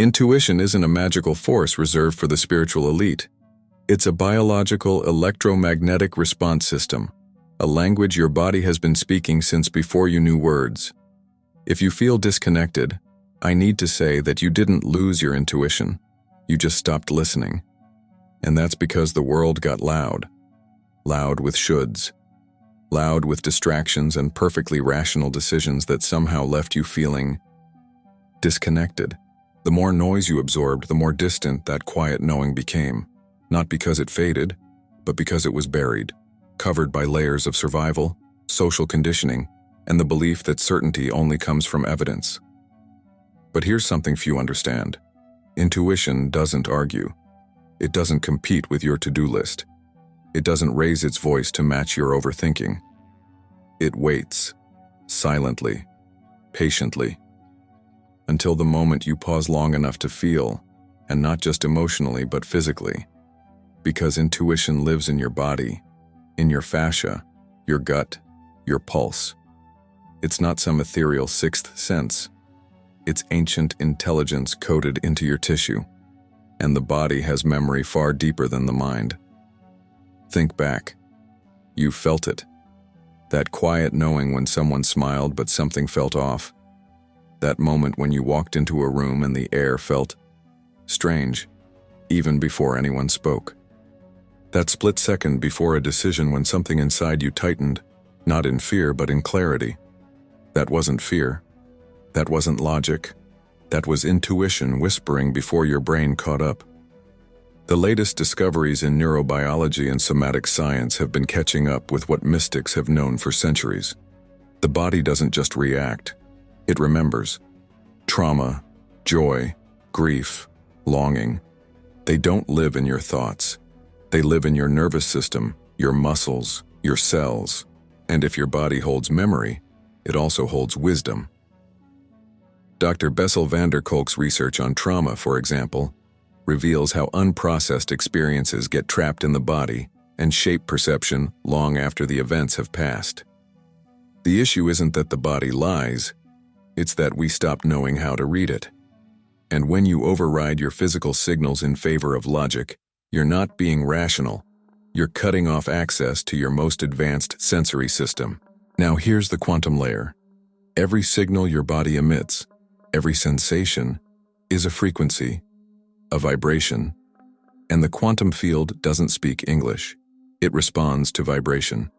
Intuition isn't a magical force reserved for the spiritual elite. It's a biological electromagnetic response system, a language your body has been speaking since before you knew words. If you feel disconnected, I need to say that you didn't lose your intuition. You just stopped listening. And that's because the world got loud. Loud with shoulds. Loud with distractions and perfectly rational decisions that somehow left you feeling disconnected. The more noise you absorbed, the more distant that quiet knowing became. Not because it faded, but because it was buried, covered by layers of survival, social conditioning, and the belief that certainty only comes from evidence. But here's something few understand. Intuition doesn't argue. It doesn't compete with your to-do list. It doesn't raise its voice to match your overthinking. It waits, silently, patiently, until the moment you pause long enough to feel, and not just emotionally but physically. Because intuition lives in your body, in your fascia, your gut, your pulse. It's not some ethereal sixth sense. It's ancient intelligence coded into your tissue. And the body has memory far deeper than the mind. Think back. You felt it. That quiet knowing when someone smiled but something felt off. That moment when you walked into a room and the air felt strange, even before anyone spoke. That split second before a decision when something inside you tightened, not in fear but in clarity. That wasn't fear. That wasn't logic. That was intuition whispering before your brain caught up. The latest discoveries in neurobiology and somatic science have been catching up with what mystics have known for centuries. The body doesn't just react. It remembers. Trauma, joy, grief, longing. They don't live in your thoughts. They live in your nervous system, your muscles, your cells. And if your body holds memory, it also holds wisdom. Dr. Bessel van der Kolk's research on trauma, for example, reveals how unprocessed experiences get trapped in the body and shape perception long after the events have passed. The issue isn't that the body lies, it's that we stop knowing how to read it. And when you override your physical signals in favor of logic, you're not being rational. You're cutting off access to your most advanced sensory system. Now here's the quantum layer. Every signal your body emits, every sensation, is a frequency, a vibration, and the quantum field doesn't speak English. It responds to vibration.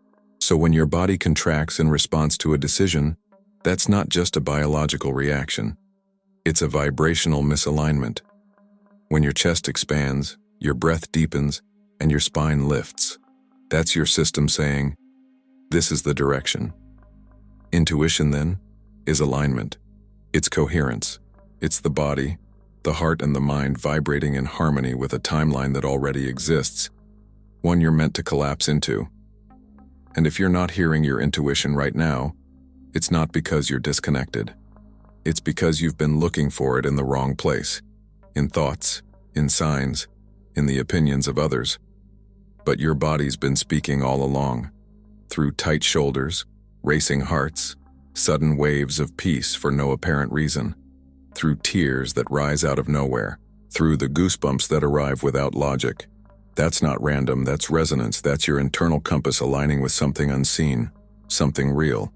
So when your body contracts in response to a decision, that's not just a biological reaction. It's a vibrational misalignment. When your chest expands, your breath deepens, and your spine lifts, that's your system saying, this is the direction. Intuition, then, is alignment. It's coherence. It's the body, the heart and the mind vibrating in harmony with a timeline that already exists, one you're meant to collapse into. And if you're not hearing your intuition right now, it's not because you're disconnected. It's because you've been looking for it in the wrong place, in thoughts, in signs, in the opinions of others. But your body's been speaking all along, through tight shoulders, racing hearts, sudden waves of peace for no apparent reason, through tears that rise out of nowhere, through the goosebumps that arrive without logic. That's not random, that's resonance, that's your internal compass aligning with something unseen, something real.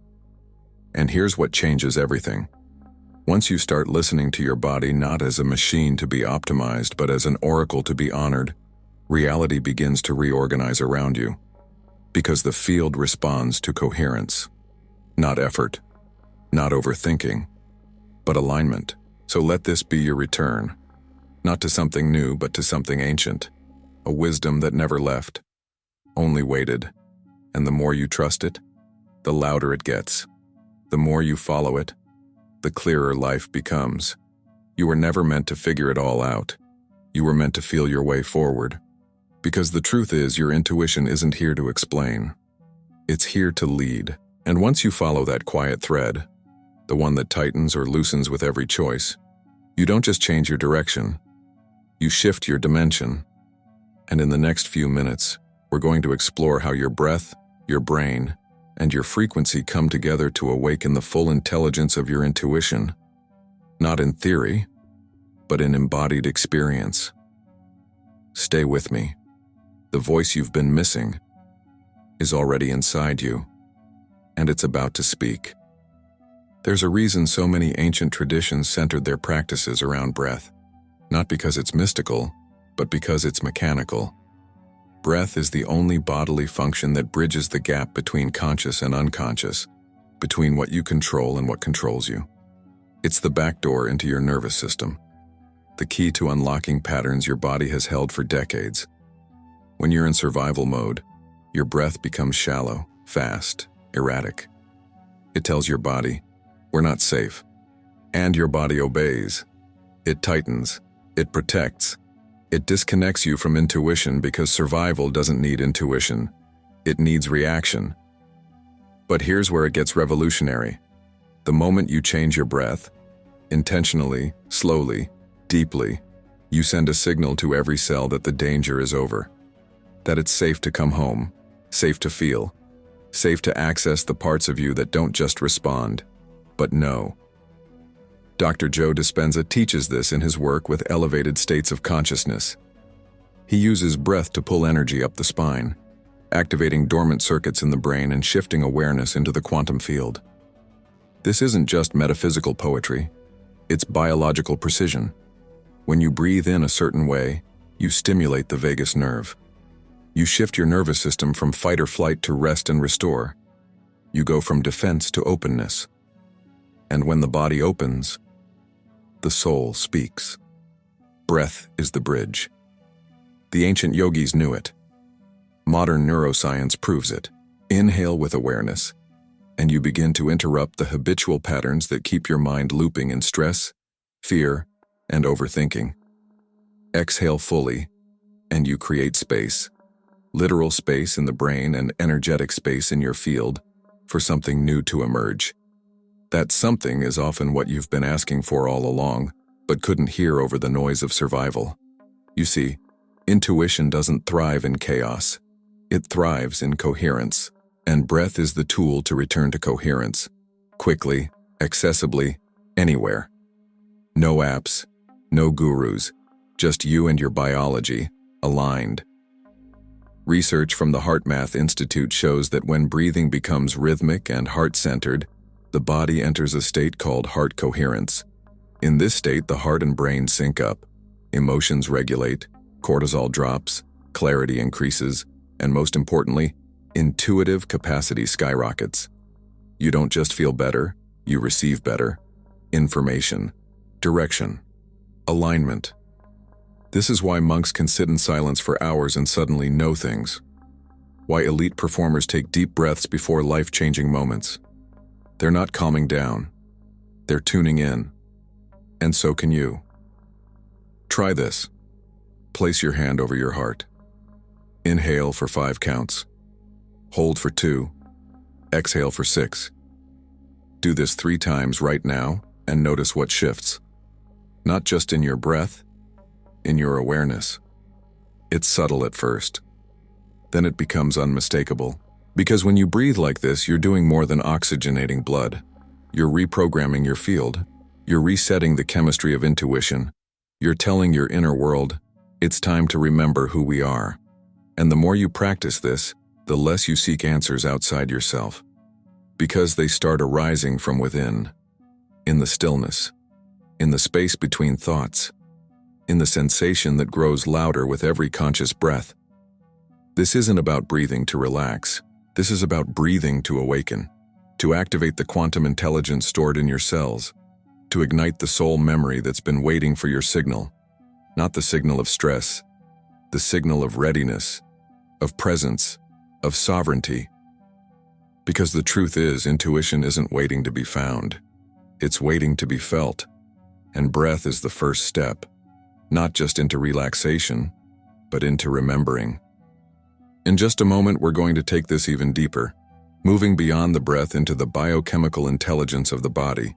And here's what changes everything. Once you start listening to your body not as a machine to be optimized but as an oracle to be honored, reality begins to reorganize around you. Because the field responds to coherence. Not effort, not overthinking, but alignment. So let this be your return. Not to something new but to something ancient. A wisdom that never left, only waited. And the more you trust it, the louder it gets. The more you follow it, the clearer life becomes. You were never meant to figure it all out. You were meant to feel your way forward. Because the truth is, your intuition isn't here to explain. It's here to lead. And once you follow that quiet thread, the one that tightens or loosens with every choice, you don't just change your direction, you shift your dimension. And in the next few minutes, we're going to explore how your breath, your brain, and your frequency come together to awaken the full intelligence of your intuition. Not in theory, but in embodied experience. Stay with me. The voice you've been missing is already inside you, and it's about to speak. There's a reason so many ancient traditions centered their practices around breath, not because it's mystical, but because it's mechanical. Breath is the only bodily function that bridges the gap between conscious and unconscious, between what you control and what controls you. It's the back door into your nervous system, the key to unlocking patterns your body has held for decades. When you're in survival mode, your breath becomes shallow, fast, erratic. It tells your body, "We're not safe." And your body obeys. It tightens. It protects. It disconnects you from intuition because survival doesn't need intuition. It needs reaction. But here's where it gets revolutionary. The moment you change your breath, intentionally, slowly, deeply, you send a signal to every cell that the danger is over, that it's safe to come home, safe to feel, safe to access the parts of you that don't just respond, but know. Dr. Joe Dispenza teaches this in his work with elevated states of consciousness. He uses breath to pull energy up the spine, activating dormant circuits in the brain and shifting awareness into the quantum field. This isn't just metaphysical poetry, it's biological precision. When you breathe in a certain way, you stimulate the vagus nerve. You shift your nervous system from fight or flight to rest and restore. You go from defense to openness. And when the body opens, the soul speaks. Breath is the bridge. The ancient yogis knew it. Modern neuroscience proves it. Inhale with awareness, and you begin to interrupt the habitual patterns that keep your mind looping in stress, fear, and overthinking. Exhale fully, and you create space. Literal space in the brain and energetic space in your field for something new to emerge. That something is often what you've been asking for all along, but couldn't hear over the noise of survival. You see, intuition doesn't thrive in chaos. It thrives in coherence, and breath is the tool to return to coherence, quickly, accessibly, anywhere. No apps, no gurus, just you and your biology, aligned. Research from the HeartMath Institute shows that when breathing becomes rhythmic and heart-centered, the body enters a state called heart coherence. In this state, the heart and brain sync up, emotions regulate, cortisol drops, clarity increases, and most importantly, intuitive capacity skyrockets. You don't just feel better, you receive better. Information, direction, alignment. This is why monks can sit in silence for hours and suddenly know things. Why elite performers take deep breaths before life-changing moments. They're not calming down. They're tuning in. And so can you. Try this. Place your hand over your heart. Inhale for 5 counts. Hold for 2. Exhale for 6. Do this 3 times right now and notice what shifts. Not just in your breath, in your awareness. It's subtle at first. Then it becomes unmistakable. Because when you breathe like this, you're doing more than oxygenating blood. You're reprogramming your field. You're resetting the chemistry of intuition. You're telling your inner world, it's time to remember who we are. And the more you practice this, the less you seek answers outside yourself. Because they start arising from within. In the stillness. In the space between thoughts. In the sensation that grows louder with every conscious breath. This isn't about breathing to relax. This is about breathing to awaken, to activate the quantum intelligence stored in your cells, to ignite the soul memory that's been waiting for your signal. Not the signal of stress, the signal of readiness, of presence, of sovereignty. Because the truth is, intuition isn't waiting to be found. It's waiting to be felt. And breath is the first step, not just into relaxation, but into remembering. In just a moment, we're going to take this even deeper, moving beyond the breath into the biochemical intelligence of the body.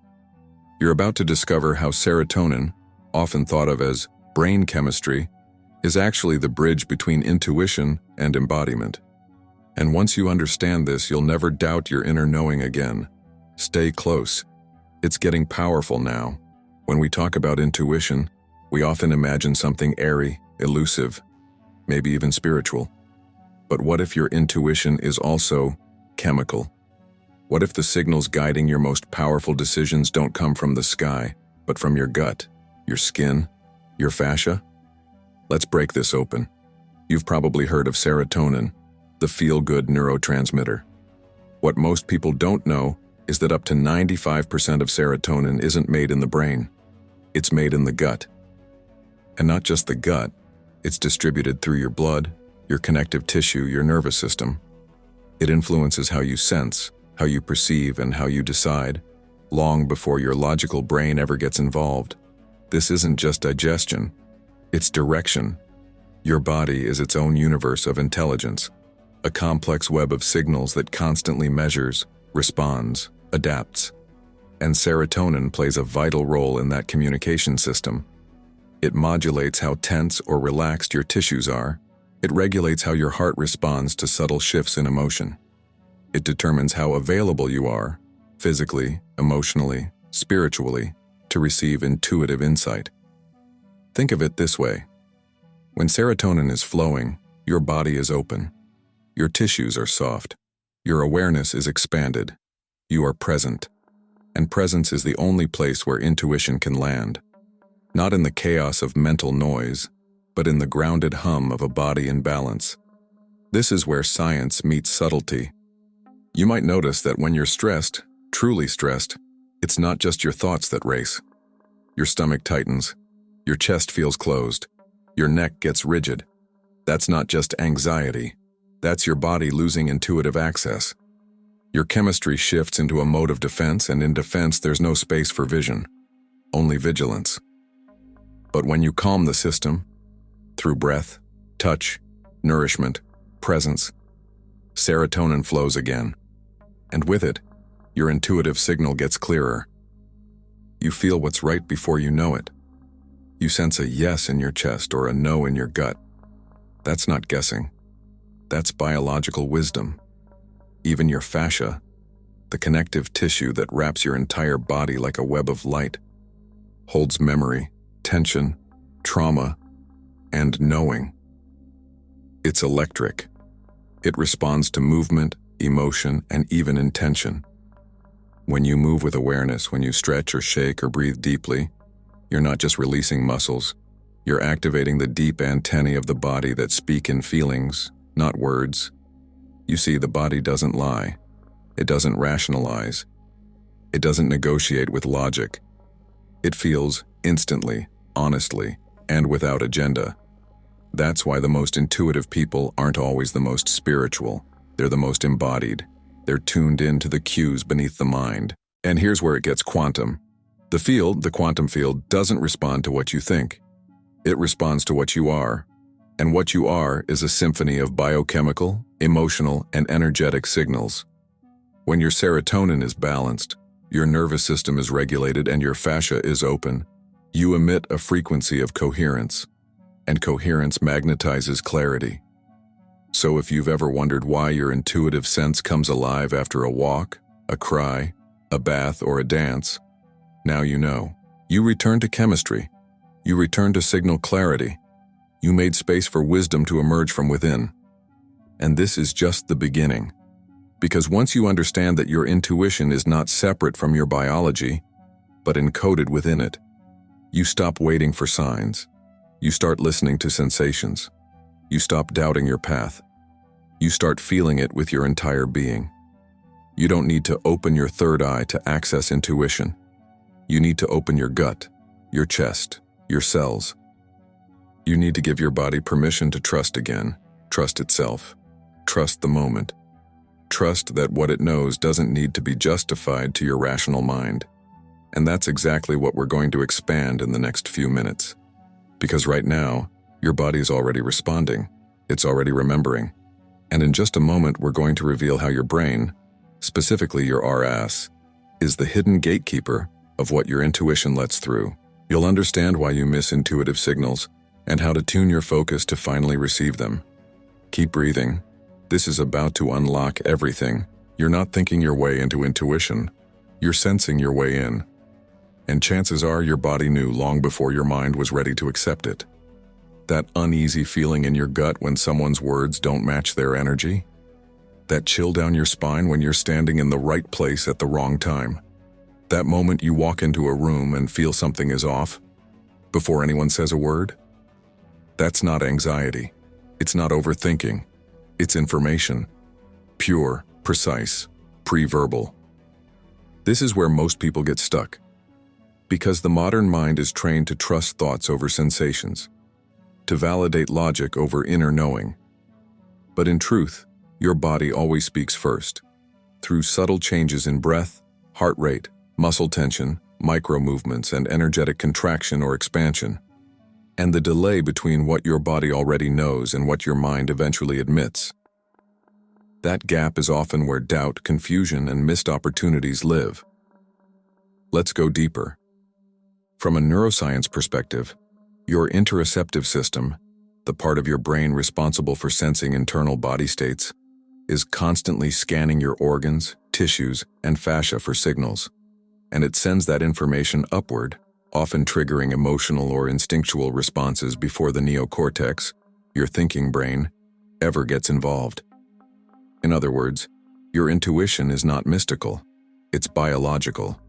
You're about to discover how serotonin, often thought of as brain chemistry, is actually the bridge between intuition and embodiment. And once you understand this, you'll never doubt your inner knowing again. Stay close. It's getting powerful now. When we talk about intuition, We often imagine something airy, elusive, maybe even spiritual. But what if your intuition is also chemical? What if the signals guiding your most powerful decisions don't come from the sky, but from your gut, your skin, your fascia? Let's break this open. You've probably heard of serotonin, the feel-good neurotransmitter. What most people don't know is that up to 95% of serotonin isn't made in the brain. It's made in the gut. And not just the gut, it's distributed through your blood, your connective tissue, your nervous system. It influences how you sense, how you perceive, and how you decide, long before your logical brain ever gets involved. This isn't just digestion, it's direction. Your body is its own universe of intelligence, a complex web of signals that constantly measures, responds, adapts. And serotonin plays a vital role in that communication system. It modulates how tense or relaxed your tissues are. It regulates how your heart responds to subtle shifts in emotion. It determines how available you are, physically, emotionally, spiritually, to receive intuitive insight. Think of it this way. When serotonin is flowing, your body is open. Your tissues are soft. Your awareness is expanded. You are present. And presence is the only place where intuition can land. Not in the chaos of mental noise, but in the grounded hum of a body in balance. This is where science meets subtlety. You might notice that when you're stressed, truly stressed, it's not just your thoughts that race. Your stomach tightens. Your chest feels closed. Your neck gets rigid. That's not just anxiety. That's your body losing intuitive access. Your chemistry shifts into a mode of defense, and in defense there's no space for vision, only vigilance. But when you calm the system, through breath, touch, nourishment, presence, serotonin flows again. And with it, your intuitive signal gets clearer. You feel what's right before you know it. You sense a yes in your chest or a no in your gut. That's not guessing. That's biological wisdom. Even your fascia, the connective tissue that wraps your entire body like a web of light, holds memory, tension, trauma, and knowing. It's electric. It responds to movement, emotion, and even intention. When you move with awareness, when you stretch or shake or breathe deeply, you're not just releasing muscles, you're activating the deep antennae of the body that speak in feelings, not words. You see, the body doesn't lie. It doesn't rationalize. It doesn't negotiate with logic. It feels instantly, honestly, and without agenda. That's why the most intuitive people aren't always the most spiritual. They're the most embodied. They're tuned in to the cues beneath the mind. And here's where it gets quantum. The quantum field, doesn't respond to what you think. It responds to what you are. And what you are is a symphony of biochemical, emotional, and energetic signals. When your serotonin is balanced, your nervous system is regulated, and your fascia is open, you emit a frequency of coherence. And coherence magnetizes clarity. So if you've ever wondered why your intuitive sense comes alive after a walk, a cry, a bath, or a dance, now you know. You return to chemistry. You return to signal clarity. You made space for wisdom to emerge from within. And this is just the beginning. Because once you understand that your intuition is not separate from your biology, but encoded within it, you stop waiting for signs. You start listening to sensations. You stop doubting your path. You start feeling it with your entire being. You don't need to open your third eye to access intuition. You need to open your gut, your chest, your cells. You need to give your body permission to trust again, trust itself, trust the moment. Trust that what it knows doesn't need to be justified to your rational mind. And that's exactly what we're going to expand in the next few minutes. Because right now, your body's already responding. It's already remembering. And in just a moment, we're going to reveal how your brain, specifically your RAS, is the hidden gatekeeper of what your intuition lets through. You'll understand why you miss intuitive signals and how to tune your focus to finally receive them. Keep breathing. This is about to unlock everything. You're not thinking your way into intuition. You're sensing your way in. And chances are your body knew long before your mind was ready to accept it. That uneasy feeling in your gut when someone's words don't match their energy? That chill down your spine when you're standing in the right place at the wrong time? That moment you walk into a room and feel something is off before anyone says a word? That's not anxiety. It's not overthinking. It's information. Pure, precise, pre-verbal. This is where most people get stuck. Because the modern mind is trained to trust thoughts over sensations, to validate logic over inner knowing. But in truth, your body always speaks first, through subtle changes in breath, heart rate, muscle tension, micro movements, and energetic contraction or expansion. And the delay between what your body already knows and what your mind eventually admits. That gap is often where doubt, confusion, and missed opportunities live. Let's go deeper. From a neuroscience perspective, your interoceptive system, the part of your brain responsible for sensing internal body states, is constantly scanning your organs, tissues, and fascia for signals, and it sends that information upward, often triggering emotional or instinctual responses before the neocortex, your thinking brain, ever gets involved. In other words, your intuition is not mystical, it's biological.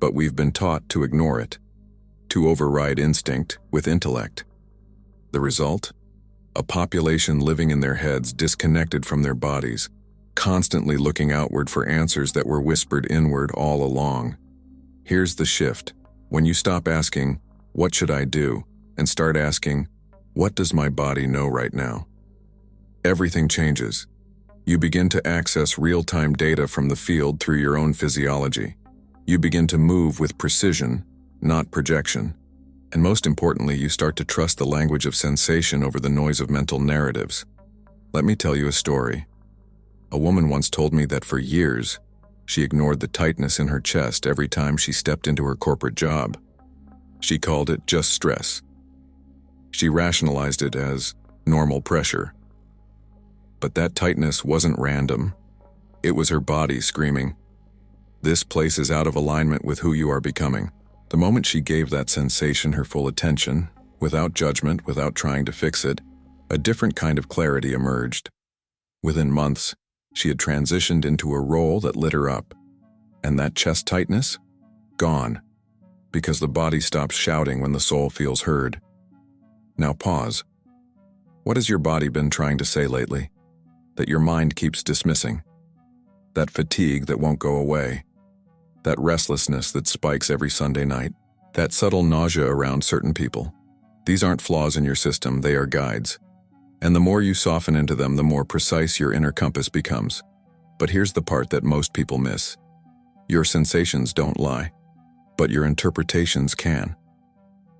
But we've been taught to ignore it, to override instinct with intellect. The result? A population living in their heads disconnected from their bodies, constantly looking outward for answers that were whispered inward all along. Here's the shift. When you stop asking, "What should I do?" and start asking, "What does my body know right now?" everything changes. You begin to access real-time data from the field through your own physiology. You begin to move with precision, not projection. And most importantly, you start to trust the language of sensation over the noise of mental narratives. Let me tell you a story. A woman once told me that for years, she ignored the tightness in her chest every time she stepped into her corporate job. She called it just stress. She rationalized it as normal pressure. But that tightness wasn't random. It was her body screaming, "This place is out of alignment with who you are becoming." The moment she gave that sensation her full attention, without judgment, without trying to fix it, a different kind of clarity emerged. Within months, she had transitioned into a role that lit her up. And that chest tightness? Gone. Because the body stops shouting when the soul feels heard. Now pause. What has your body been trying to say lately? That your mind keeps dismissing? That fatigue that won't go away? That restlessness that spikes every Sunday night? That subtle nausea around certain people? These aren't flaws in your system, they are guides. And the more you soften into them, the more precise your inner compass becomes. But here's the part that most people miss. Your sensations don't lie, but your interpretations can.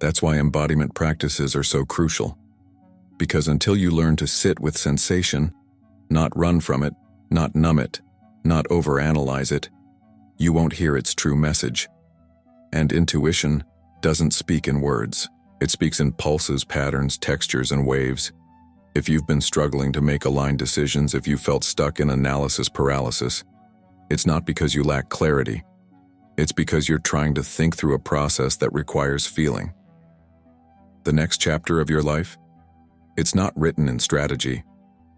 That's why embodiment practices are so crucial. Because until you learn to sit with sensation, not run from it, not numb it, not overanalyze it, you won't hear its true message. And intuition doesn't speak in words. It speaks in pulses, patterns, textures, and waves. If you've been struggling to make aligned decisions, if you felt stuck in analysis paralysis, it's not because you lack clarity. It's because you're trying to think through a process that requires feeling. The next chapter of your life? It's not written in strategy.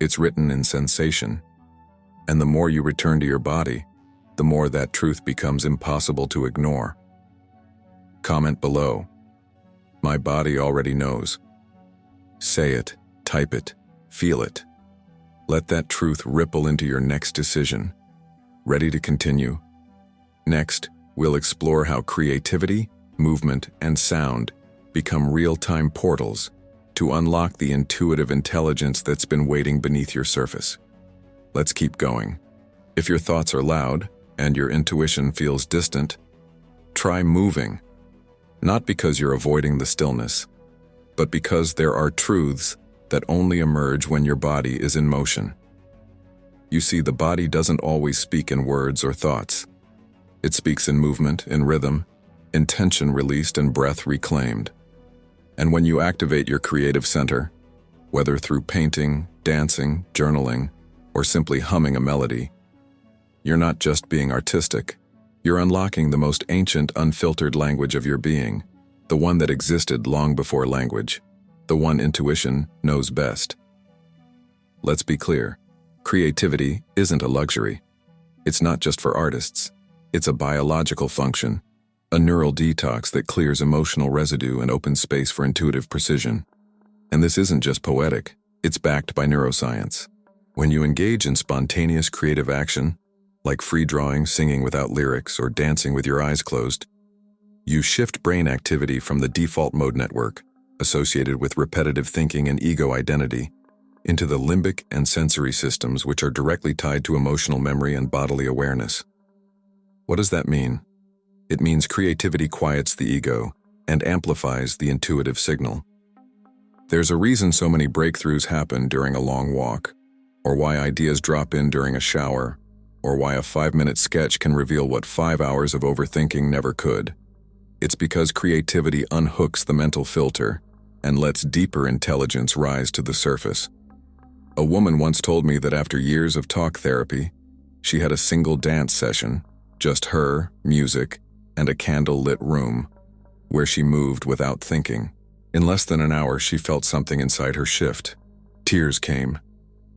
It's written in sensation. And the more you return to your body, the more that truth becomes impossible to ignore. Comment below. My body already knows. Say it, type it, feel it. Let that truth ripple into your next decision. Ready to continue? Next, we'll explore how creativity, movement, and sound become real-time portals to unlock the intuitive intelligence that's been waiting beneath your surface. Let's keep going. If your thoughts are loud and your intuition feels distant, try moving. Not because you're avoiding the stillness, but because there are truths that only emerge when your body is in motion. You see, the body doesn't always speak in words or thoughts. It speaks in movement, in rhythm, in tension released and breath reclaimed. And when you activate your creative center, whether through painting, dancing, journaling, or simply humming a melody, you're not just being artistic, You're unlocking the most ancient, unfiltered language of your being, the one that existed long before language, the one intuition knows best. Let's be clear, creativity isn't a luxury. It's not just for artists. It's a biological function, a neural detox that clears emotional residue and opens space for intuitive precision. And this isn't just poetic, it's backed by neuroscience. When you engage in spontaneous creative action, like free drawing, singing without lyrics, or dancing with your eyes closed, you shift brain activity from the default mode network, associated with repetitive thinking and ego identity, into the limbic and sensory systems which are directly tied to emotional memory and bodily awareness. What does that mean? It means creativity quiets the ego and amplifies the intuitive signal. There's a reason so many breakthroughs happen during a long walk, or why ideas drop in during a shower, or why a 5-minute sketch can reveal what 5 hours of overthinking never could. It's because creativity unhooks the mental filter and lets deeper intelligence rise to the surface. A woman once told me that after years of talk therapy, she had a single dance session, just her, music, and a candle-lit room, where she moved without thinking. In less than an hour, she felt something inside her shift. Tears came,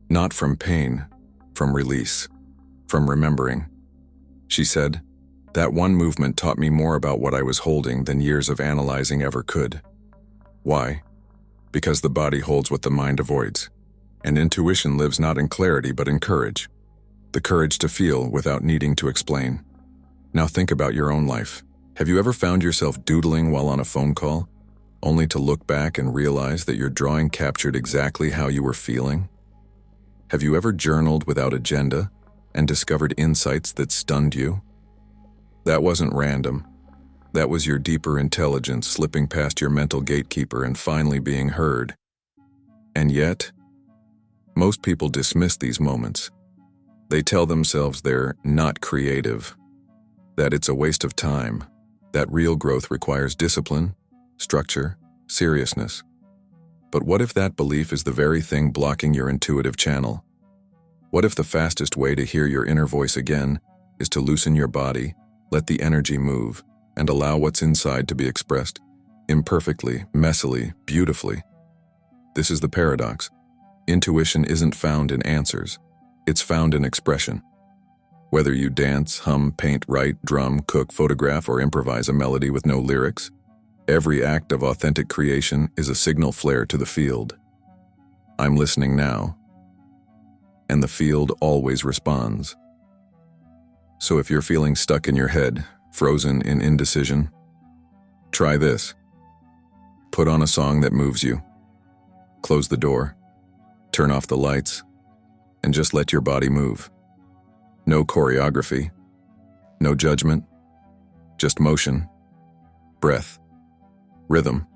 not from pain, from release, from remembering. She said, "That one movement taught me more about what I was holding than years of analyzing ever could." Why? Because the body holds what the mind avoids, and intuition lives not in clarity but in courage. The courage to feel without needing to explain. Now think about your own life. Have you ever found yourself doodling while on a phone call, only to look back and realize that your drawing captured exactly how you were feeling? Have you ever journaled without agenda and discovered insights that stunned you? That wasn't random. That was your deeper intelligence slipping past your mental gatekeeper and finally being heard. And yet, most people dismiss these moments. They tell themselves they're not creative, that it's a waste of time, that real growth requires discipline, structure, seriousness. But what if that belief is the very thing blocking your intuitive channel? What if the fastest way to hear your inner voice again is to loosen your body, let the energy move, and allow what's inside to be expressed, imperfectly, messily, beautifully? This is the paradox. Intuition isn't found in answers. It's found in expression. Whether you dance, hum, paint, write, drum, cook, photograph, or improvise a melody with no lyrics, every act of authentic creation is a signal flare to the field. I'm listening now, and the field always responds. So if you're feeling stuck in your head, frozen in indecision, try this. Put on a song that moves you. Close the door, turn off the lights, and just let your body move. No choreography, no judgment, just motion, breath, rhythm.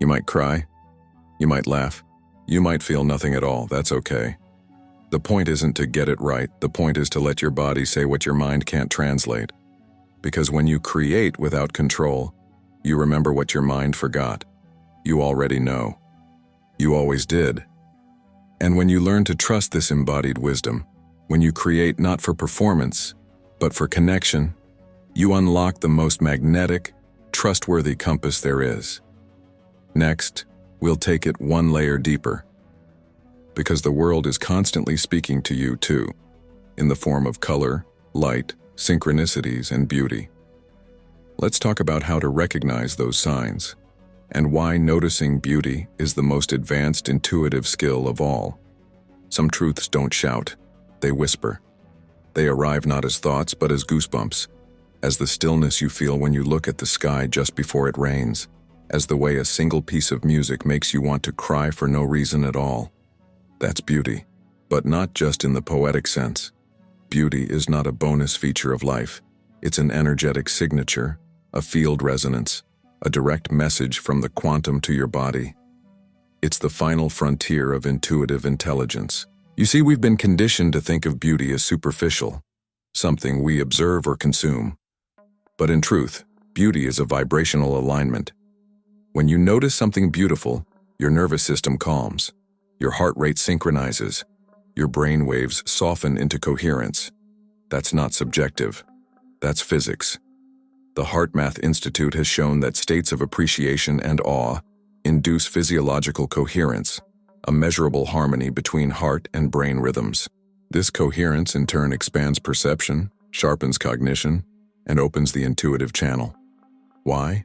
You might cry, you might laugh, you might feel nothing at all. That's okay. The point isn't to get it right. The point is to let your body say what your mind can't translate. Because when you create without control, you remember what your mind forgot. You already know. You always did. And when you learn to trust this embodied wisdom, when you create not for performance, but for connection, you unlock the most magnetic, trustworthy compass there is. Next, we'll take it one layer deeper. Because the world is constantly speaking to you too, in the form of color, light, synchronicities, and beauty. Let's talk about how to recognize those signs, and why noticing beauty is the most advanced intuitive skill of all. Some truths don't shout, they whisper. They arrive not as thoughts but as goosebumps, as the stillness you feel when you look at the sky just before it rains, as the way a single piece of music makes you want to cry for no reason at all. That's beauty, but not just in the poetic sense. Beauty is not a bonus feature of life. It's an energetic signature, a field resonance, a direct message from the quantum to your body. It's the final frontier of intuitive intelligence. You see, we've been conditioned to think of beauty as superficial, something we observe or consume. But in truth, beauty is a vibrational alignment. When you notice something beautiful, your nervous system calms. Your heart rate synchronizes. Your brain waves soften into coherence. That's not subjective. That's physics. The HeartMath Institute has shown that states of appreciation and awe induce physiological coherence, a measurable harmony between heart and brain rhythms. This coherence in turn expands perception, sharpens cognition, and opens the intuitive channel. Why?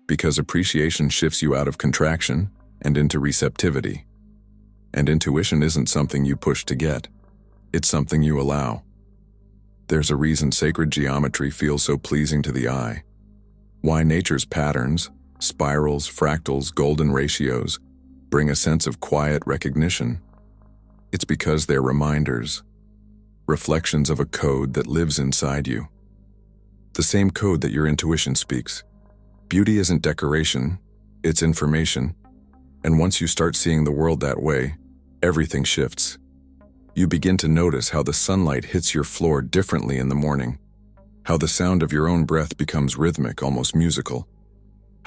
Because appreciation shifts you out of contraction and into receptivity. And intuition isn't something you push to get, it's something you allow. There's a reason sacred geometry feels so pleasing to the eye. Why nature's patterns, spirals, fractals, golden ratios, bring a sense of quiet recognition. It's because they're reminders, reflections of a code that lives inside you. The same code that your intuition speaks. Beauty isn't decoration, it's information. And once you start seeing the world that way, everything shifts. You begin to notice how the sunlight hits your floor differently in the morning, how the sound of your own breath becomes rhythmic, almost musical,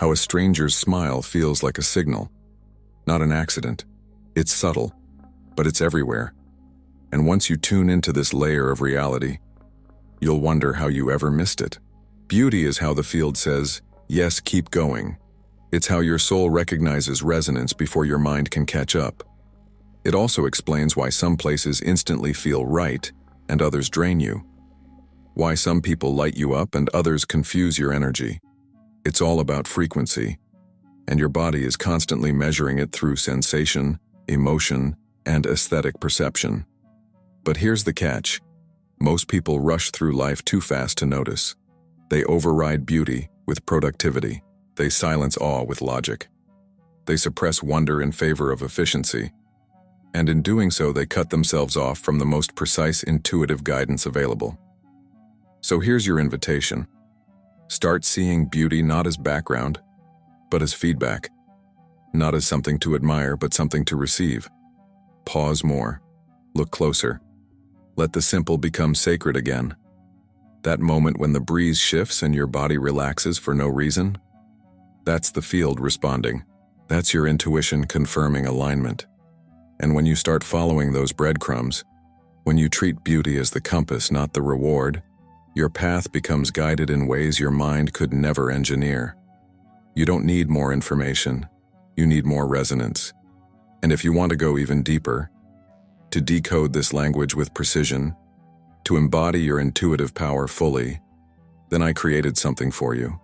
how a stranger's smile feels like a signal, not an accident. It's subtle, but it's everywhere. And once you tune into this layer of reality, you'll wonder how you ever missed it. Beauty is how the field says, yes, keep going. It's how your soul recognizes resonance before your mind can catch up. It also explains why some places instantly feel right and others drain you. Why some people light you up and others confuse your energy. It's all about frequency, and your body is constantly measuring it through sensation, emotion, and aesthetic perception. But here's the catch. Most people rush through life too fast to notice. They override beauty with productivity. They silence awe with logic. They suppress wonder in favor of efficiency. And in doing so, they cut themselves off from the most precise intuitive guidance available. So here's your invitation. Start seeing beauty not as background, but as feedback. Not as something to admire, but something to receive. Pause more. Look closer. Let the simple become sacred again. That moment when the breeze shifts and your body relaxes for no reason, that's the field responding. That's your intuition confirming alignment. And when you start following those breadcrumbs, when you treat beauty as the compass, not the reward, your path becomes guided in ways your mind could never engineer. You don't need more information, you need more resonance. And if you want to go even deeper, to decode this language with precision, to embody your intuitive power fully, then I created something for you.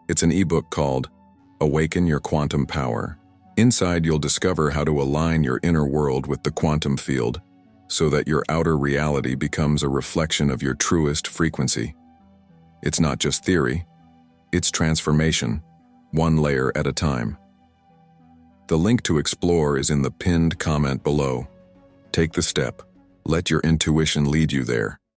It's an ebook called Awaken Your Quantum Power. Inside, you'll discover how to align your inner world with the quantum field so that your outer reality becomes a reflection of your truest frequency. It's not just theory, it's transformation, one layer at a time. The link to explore is in the pinned comment below. Take the step. Let your intuition lead you there.